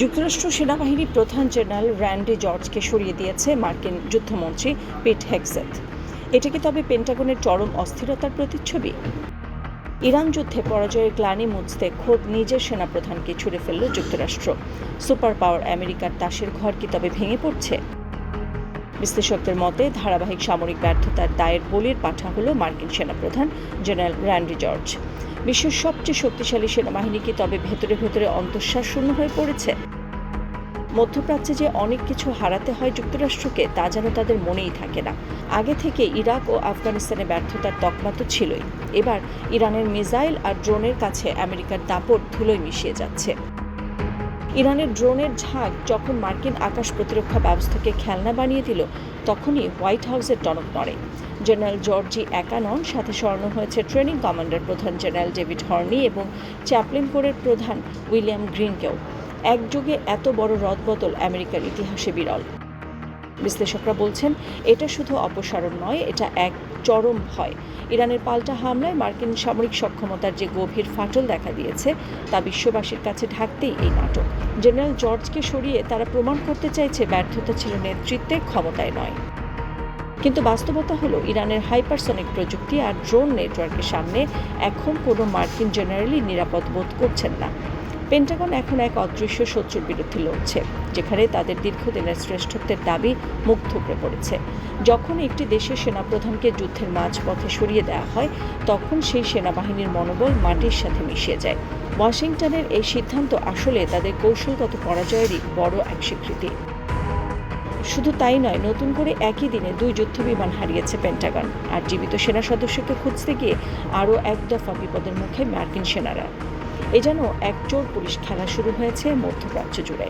যুক্তরাষ্ট্র সেনাবাহিনীর প্রধান জেনারেল র্যান্ডি জর্জকে সরিয়ে দিয়েছে মার্কিন যুদ্ধমন্ত্রী পিট হেগসেথ। এটা কি তবে পেন্টাগনের চরম অস্থিরতার প্রতিচ্ছবি? ইরান যুদ্ধে পরাজয়ের গ্লানি মুছতে খোদ নিজের সেনাপ্রধানকে ছুড়ে ফেলল যুক্তরাষ্ট্র। সুপার পাওয়ার আমেরিকার তাসের ঘর কি তবে ভেঙে পড়ছে? বিশ্লেষকদের মতে ধারাবাহিক সামরিক ব্যর্থতার দায়ের বলির পাঠা হল মার্কিন সেনাপ্রধান জেনারেল র্যান্ডি জর্জ। বিশ্বের সবচেয়ে শক্তিশালী সেনাবাহিনী কি তবে ভেতরে ভেতরে অন্তঃশ্বাস শূন্য হয়ে পড়েছে? মধ্যপ্রাচ্যে যে অনেক কিছু হারাতে হয় যুক্তরাষ্ট্রকে তা যেন তাদের মনেই থাকে না। আগে থেকে ইরাক ও আফগানিস্তানে ব্যর্থতার তকমা তো ছিলই, এবার ইরানের মিসাইল আর ড্রোনের কাছে আমেরিকার দাপট ধুলোয় মিশিয়ে যাচ্ছে। ইরানের ড্রোনের ঝাঁক যখন মার্কিন আকাশ প্রতিরক্ষা ব্যবস্থাকে খেলনা বানিয়ে দিল, তখনই হোয়াইট হাউসের টনক নড়ে। জেনারেল জর্জি একা নন, সাথে সরানো হয়েছে ট্রেনিং কমান্ডার প্রধান জেনারেল ডেভিড হর্নি এবং চ্যাপলিন কোরের প্রধান উইলিয়াম গ্রিনকেও। একযোগে এত বড় রদবদল আমেরিকার ইতিহাসে বিরল। বিশ্লেষকরা বলছেন এটা শুধু অপসারণ নয়, এটা এক চরম ভয়। ইরানের পাল্টা হামলায় মার্কিন সামরিক সক্ষমতার যে গভীর ফাটল দেখা দিয়েছে তা বিশ্ববাসীর কাছে ঢাকতেই এই নাটক। জেনারেল জর্জকে সরিয়ে তারা প্রমাণ করতে চাইছে ব্যর্থতা ছিল নেতৃত্বে, ক্ষমতায় নয়। কিন্তু বাস্তবতা হলো ইরানের হাইপারসনিক প্রযুক্তি আর ড্রোন নেটওয়ার্কের সামনে এখন কোনো মার্কিন জেনারেলই নিরাপদ বোধ করছেন না। পেন্টাগন এখন এক অদৃশ্য শত্রুর বিরুদ্ধে লড়ছে, যেখানে তাদের দীর্ঘদিনের শ্রেষ্ঠত্বের দাবি মুখ থুবড়ে পড়েছে। যখন একটি দেশের সেনাপ্রধানকে যুদ্ধের মাঝপথে সরিয়ে দেওয়া হয়, তখন সেই সেনাবাহিনীর মনোবল মাটির সাথে মিশে যায়। ওয়াশিংটনের এই সিদ্ধান্ত আসলে তাদের কৌশলগত পরাজয়েরই বড় এক স্বীকৃতি। শুধু তাই নয়, নতুন করে একই দিনে 2 যুদ্ধবিমান হারিয়েছে পেন্টাগন, আর জীবিত সেনা সদস্যকে খুঁজতে গিয়ে আরও এক দফা বিপদের মুখে মার্কিন সেনারা। এ যেন এক চোর পুলিশ খেলা শুরু হয়েছে মধ্যপ্রাচ্য জুড়ে।